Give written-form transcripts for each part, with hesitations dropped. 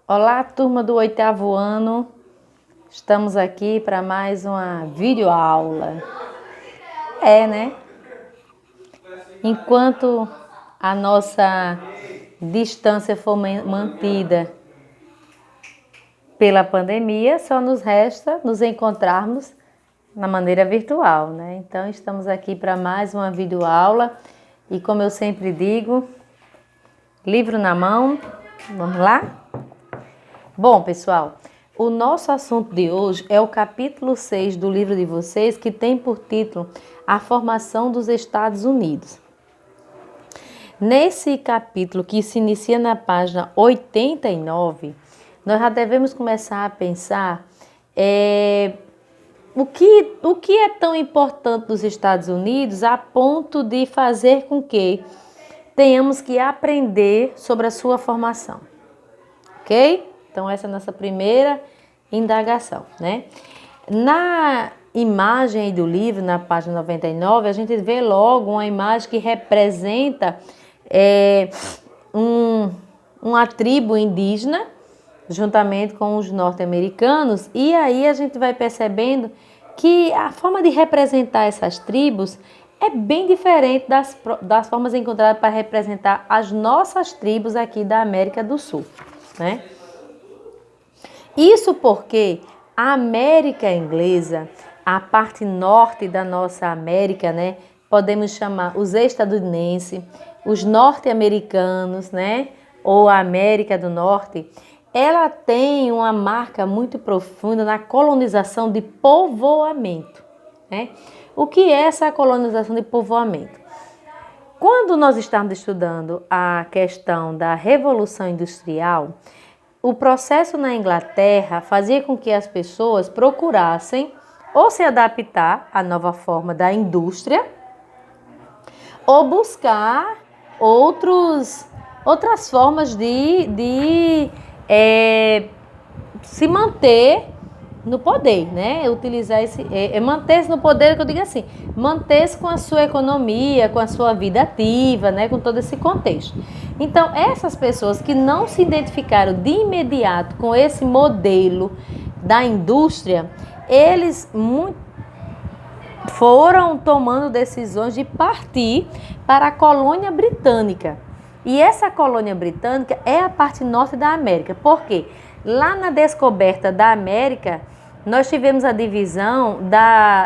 Olá, turma do 8º ano. Estamos aqui para mais uma videoaula. Né? Enquanto a nossa distância for mantida pela pandemia, só nos resta nos encontrarmos na maneira virtual, né? Então, estamos aqui para mais uma videoaula e, como eu sempre digo, livro na mão. Vamos lá? Bom, pessoal, o nosso assunto de hoje é o capítulo 6 do livro de vocês, que tem por título A Formação dos Estados Unidos. Nesse capítulo, que se inicia na página 89, nós já devemos começar a pensar o que é tão importante dos Estados Unidos a ponto de fazer com que tenhamos que aprender sobre a sua formação. Ok? Então, essa é a nossa primeira indagação, né? Na imagem do livro, na página 99, a gente vê logo uma imagem que representa uma tribo indígena, juntamente com os norte-americanos, e aí a gente vai percebendo que a forma de representar essas tribos é bem diferente das formas encontradas para representar as nossas tribos aqui da América do Sul, né? Isso porque a América inglesa, a parte norte da nossa América, né, podemos chamar os estadunidenses, os norte-americanos, né, ou a América do Norte, ela tem uma marca muito profunda na colonização de povoamento, né? O que é essa colonização de povoamento? Quando nós estamos estudando a questão da Revolução Industrial, o processo na Inglaterra fazia com que as pessoas procurassem ou se adaptar à nova forma da indústria ou buscar outras formas de se manter no poder, né? Utilizar manter-se no poder, que eu digo assim, manter-se com a sua economia, com a sua vida ativa, né? Com todo esse contexto. Então, essas pessoas que não se identificaram de imediato com esse modelo da indústria, eles foram tomando decisões de partir para a colônia britânica. E essa colônia britânica é a parte norte da América. Por quê? Lá na descoberta da América, nós tivemos a divisão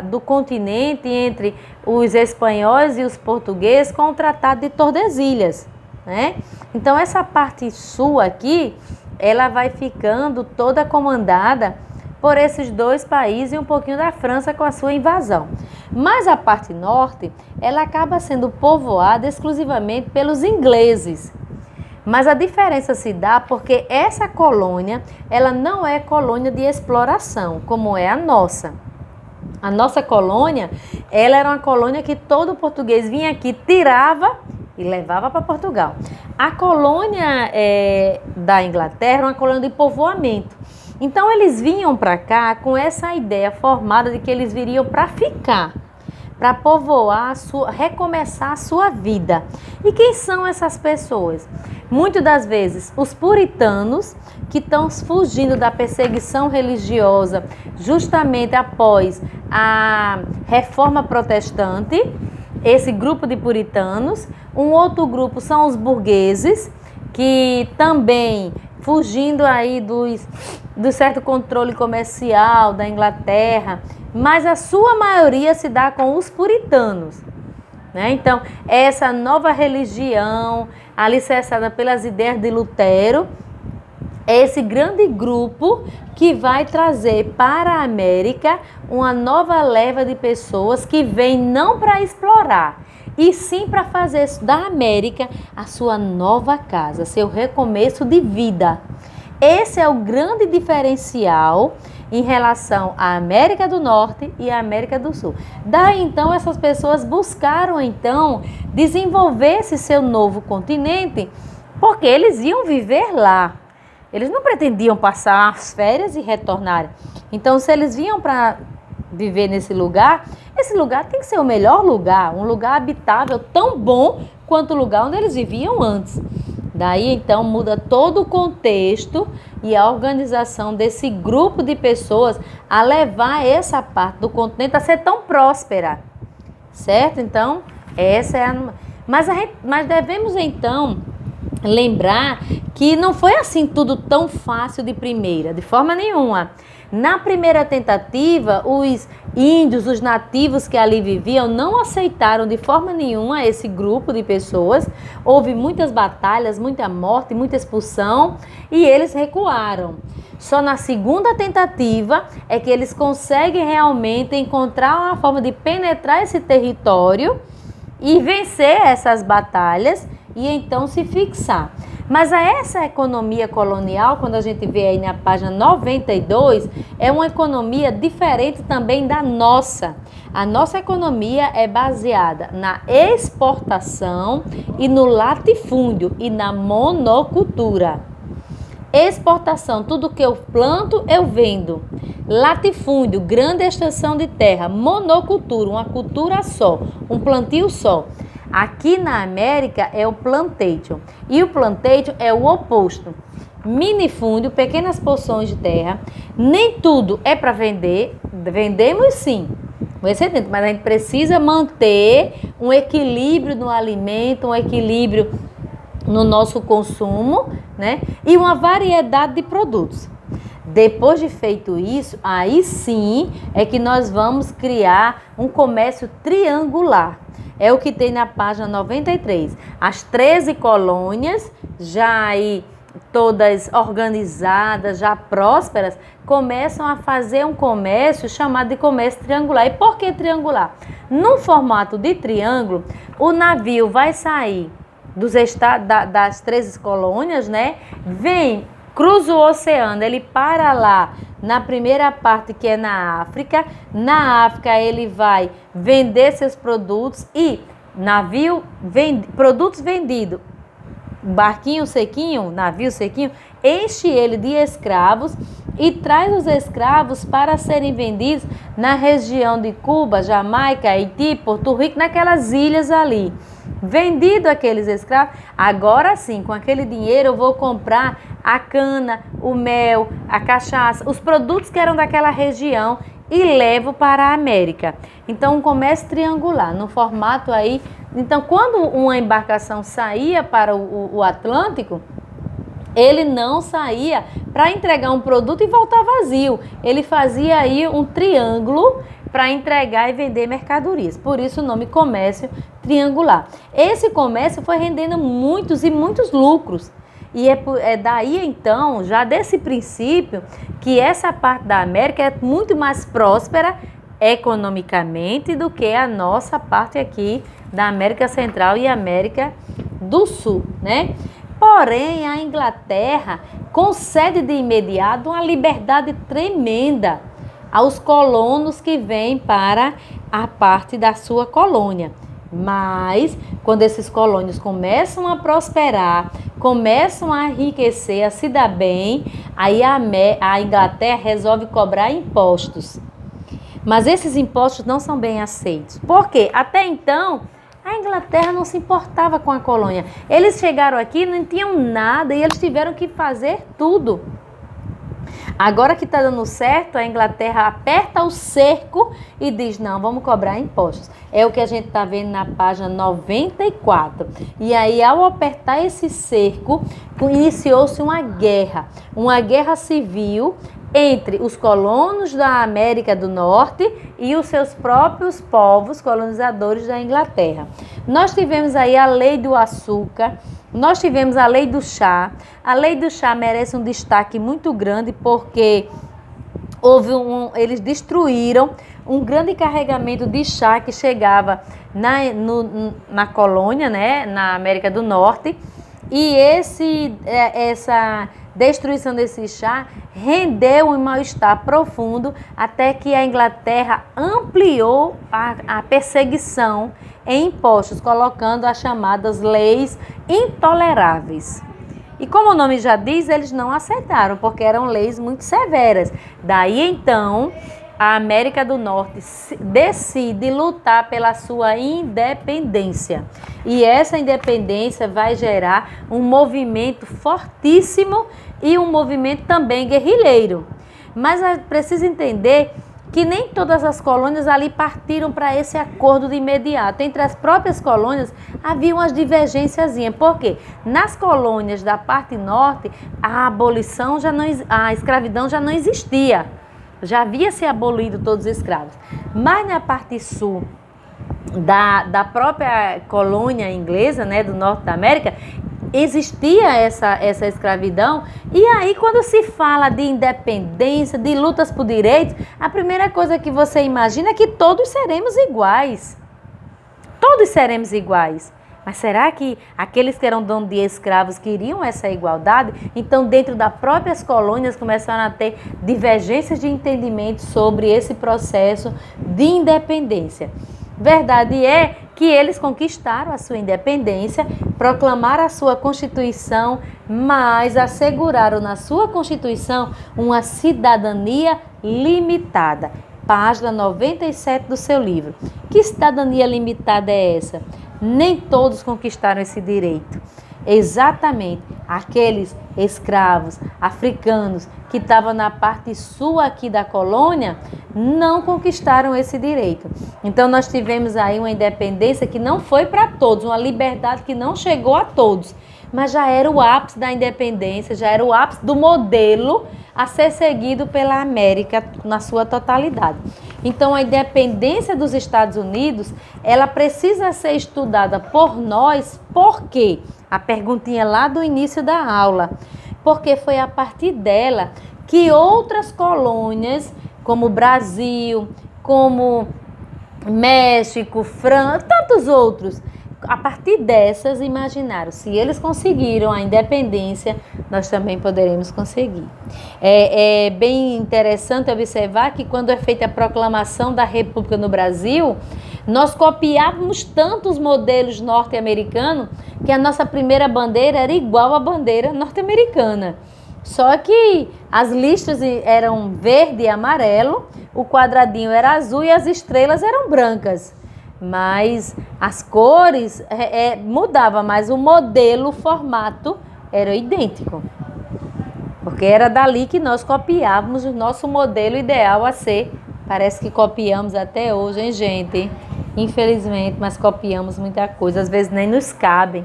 do continente entre os espanhóis e os portugueses com o Tratado de Tordesilhas, né? Então, essa parte sul aqui, ela vai ficando toda comandada por esses dois países e um pouquinho da França com a sua invasão. Mas a parte norte, ela acaba sendo povoada exclusivamente pelos ingleses. Mas a diferença se dá porque essa colônia, ela não é colônia de exploração, como é a nossa. A nossa colônia, ela era uma colônia que todo português vinha aqui, tirava e levava para Portugal. A colônia da Inglaterra era uma colônia de povoamento. Então, eles vinham para cá com essa ideia formada de que eles viriam para ficar, para povoar, recomeçar a sua vida. E quem são essas pessoas? Muitas das vezes, os puritanos, que estão fugindo da perseguição religiosa justamente após a Reforma Protestante, esse grupo de puritanos. Um outro grupo são os burgueses, que também fugindo aí do certo controle comercial da Inglaterra, mas a sua maioria se dá com os puritanos, né? Então, essa nova religião, alicerçada pelas ideias de Lutero, é esse grande grupo que vai trazer para a América uma nova leva de pessoas que vêm não para explorar, e sim para fazer da América a sua nova casa, seu recomeço de vida. Esse é o grande diferencial em relação à América do Norte e à América do Sul. Daí, então, essas pessoas buscaram, então, desenvolver esse seu novo continente, porque eles iam viver lá. Eles não pretendiam passar as férias e retornarem. Então, se eles vinham para viver nesse lugar, esse lugar tem que ser o melhor lugar, um lugar habitável tão bom quanto o lugar onde eles viviam antes. Daí então muda todo o contexto e a organização desse grupo de pessoas a levar essa parte do continente a ser tão próspera, certo? Então, essa é a... Mas devemos então lembrar que não foi assim tudo tão fácil de primeira, de forma nenhuma. Na primeira tentativa, os índios, os nativos que ali viviam, não aceitaram de forma nenhuma esse grupo de pessoas. Houve muitas batalhas, muita morte, muita expulsão e eles recuaram. Só na segunda tentativa é que eles conseguem realmente encontrar uma forma de penetrar esse território e vencer essas batalhas e então se fixar. Mas essa economia colonial, quando a gente vê aí na página 92, é uma economia diferente também da nossa. A nossa economia é baseada na exportação e no latifúndio e na monocultura. Exportação, tudo que eu planto, eu vendo. Latifúndio, grande extensão de terra. Monocultura, uma cultura só, um plantio só. Aqui na América é o plantation. E o plantation é o oposto. Minifúndio, pequenas porções de terra. Nem tudo é para vender. Vendemos sim, mas a gente precisa manter um equilíbrio no alimento, um equilíbrio no nosso consumo, né? E uma variedade de produtos. Depois de feito isso, aí sim é que nós vamos criar um comércio triangular. É o que tem na página 93. As 13 colônias, já aí todas organizadas, já prósperas, começam a fazer um comércio chamado de comércio triangular. E por que triangular? No formato de triângulo, o navio vai sair das 13 colônias, né? Vem, cruza o oceano, ele para lá na primeira parte que é na África. Na África ele vai vender seus produtos e produtos vendidos, barquinho sequinho, navio sequinho, enche ele de escravos e traz os escravos para serem vendidos na região de Cuba, Jamaica, Haiti, Porto Rico, naquelas ilhas ali. Vendido aqueles escravos, agora sim, com aquele dinheiro eu vou comprar a cana, o mel, a cachaça, os produtos que eram daquela região e levo para a América. Então, um comércio triangular, no formato aí. Então, quando uma embarcação saía para o Atlântico, ele não saía para entregar um produto e voltar vazio. Ele fazia aí um triângulo para entregar e vender mercadorias. Por isso o nome comércio triangular. Esse comércio foi rendendo muitos e muitos lucros. E é daí então, já desse princípio, que essa parte da América é muito mais próspera economicamente do que a nossa parte aqui da América Central e América do Sul, né? Porém, a Inglaterra concede de imediato uma liberdade tremenda aos colonos que vêm para a parte da sua colônia. Mas, quando esses colônios começam a prosperar, começam a enriquecer, a se dar bem, aí a Inglaterra resolve cobrar impostos. Mas esses impostos não são bem aceitos. Por quê? Até então, a Inglaterra não se importava com a colônia. Eles chegaram aqui, não tinham nada e eles tiveram que fazer tudo. Agora que está dando certo, a Inglaterra aperta o cerco e diz, não, vamos cobrar impostos. É o que a gente está vendo na página 94. E aí, ao apertar esse cerco, iniciou-se uma guerra civil entre os colonos da América do Norte e os seus próprios povos colonizadores da Inglaterra. Nós tivemos aí a lei do açúcar, nós tivemos a lei do chá. A lei do chá merece um destaque muito grande porque eles destruíram um grande carregamento de chá que chegava na colônia, né, na América do Norte. E essa destruição desse chá rendeu um mal-estar profundo até que a Inglaterra ampliou a perseguição em impostos, colocando as chamadas leis intoleráveis. E como o nome já diz, eles não aceitaram, porque eram leis muito severas. Daí então a América do Norte decide lutar pela sua independência. E essa independência vai gerar um movimento fortíssimo e um movimento também guerrilheiro. Mas é preciso entender que nem todas as colônias ali partiram para esse acordo de imediato. Entre as próprias colônias havia umas divergências. Por quê? Nas colônias da parte norte, a abolição a escravidão já não existia. Já havia se abolido todos os escravos. Mas na parte sul da própria colônia inglesa, né, do norte da América, existia essa escravidão. E aí, quando se fala de independência, de lutas por direitos, a primeira coisa que você imagina é que todos seremos iguais. Todos seremos iguais. Mas será que aqueles que eram donos de escravos queriam essa igualdade? Então, dentro das próprias colônias, começaram a ter divergências de entendimento sobre esse processo de independência. Verdade é que eles conquistaram a sua independência, proclamaram a sua Constituição, mas asseguraram na sua Constituição uma cidadania limitada. Página 97 do seu livro. Que cidadania limitada é essa? Nem todos conquistaram esse direito. Exatamente aqueles escravos africanos que estavam na parte sul aqui da colônia não conquistaram esse direito. Então nós tivemos aí uma independência que não foi para todos, uma liberdade que não chegou a todos, mas já era o ápice da independência, já era o ápice do modelo a ser seguido pela América na sua totalidade. Então a independência dos Estados Unidos, ela precisa ser estudada por nós. Por quê? A perguntinha lá do início da aula. Porque foi a partir dela que outras colônias, como Brasil, como México, França, tantos outros, a partir dessas imaginaram, se eles conseguiram a independência, nós também poderemos conseguir. É bem interessante observar que quando é feita a proclamação da República no Brasil, nós copiávamos tantos modelos norte-americanos que a nossa primeira bandeira era igual à bandeira norte-americana. Só que as listras eram verde e amarelo, o quadradinho era azul e as estrelas eram brancas. Mas as cores mudavam, mas o modelo, o formato era idêntico. Porque era dali que nós copiávamos o nosso modelo ideal a ser. Parece que copiamos até hoje, hein, gente? Infelizmente, mas copiamos muita coisa. Às vezes nem nos cabe.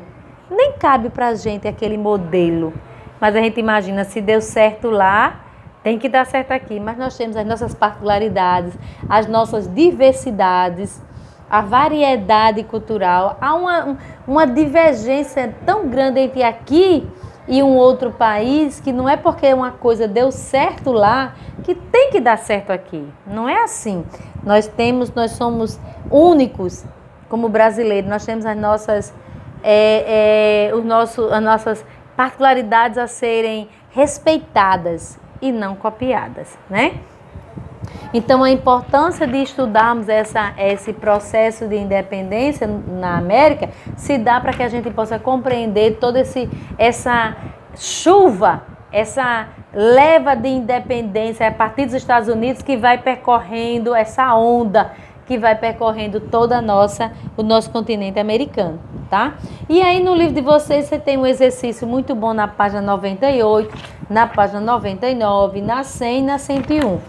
Nem cabe pra gente aquele modelo. Mas a gente imagina, se deu certo lá, tem que dar certo aqui. Mas nós temos as nossas particularidades, as nossas diversidades, a variedade cultural. Há uma divergência tão grande entre aqui e um outro país, que não é porque uma coisa deu certo lá que tem que dar certo aqui. Não é assim. Nós somos únicos como brasileiros. Nós temos as nossas particularidades a serem respeitadas e não copiadas, né? Então, a importância de estudarmos esse processo de independência na América se dá para que a gente possa compreender toda essa chuva, essa leva de independência a partir dos Estados Unidos que vai percorrendo essa onda, que vai percorrendo toda o nosso continente americano, tá? E aí no livro de vocês você tem um exercício muito bom na página 98, na página 99, na 100 e na 101.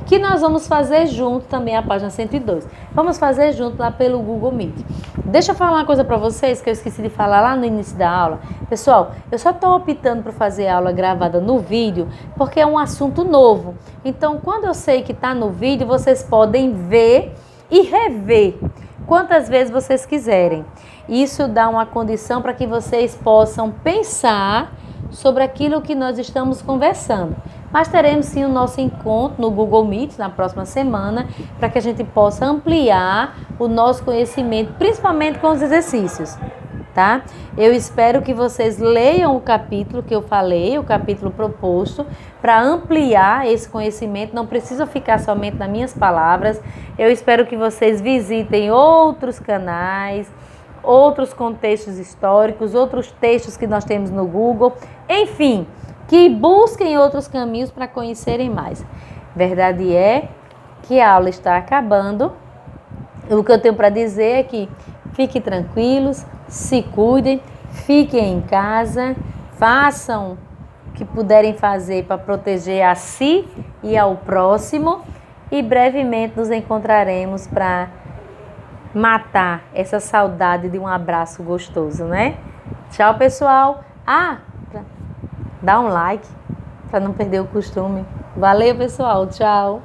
Que nós vamos fazer junto também a página 102. Vamos fazer junto lá pelo Google Meet. Deixa eu falar uma coisa para vocês que eu esqueci de falar lá no início da aula. Pessoal, eu só estou optando por fazer a aula gravada no vídeo porque é um assunto novo. Então, quando eu sei que está no vídeo, vocês podem ver e rever quantas vezes vocês quiserem. Isso dá uma condição para que vocês possam pensar sobre aquilo que nós estamos conversando. Mas teremos sim o nosso encontro no Google Meet na próxima semana, para que a gente possa ampliar o nosso conhecimento, principalmente com os exercícios, tá? Eu espero que vocês leiam o capítulo que eu falei, o capítulo proposto, para ampliar esse conhecimento. Não precisa ficar somente nas minhas palavras. Eu espero que vocês visitem outros canais, outros contextos históricos, outros textos que nós temos no Google, enfim, que busquem outros caminhos para conhecerem mais. Verdade é que a aula está acabando. O que eu tenho para dizer é que fiquem tranquilos, se cuidem, fiquem em casa, façam o que puderem fazer para proteger a si e ao próximo. E brevemente nos encontraremos para matar essa saudade de um abraço gostoso, né? Tchau, pessoal. Dá um like para não perder o costume. Valeu, pessoal. Tchau.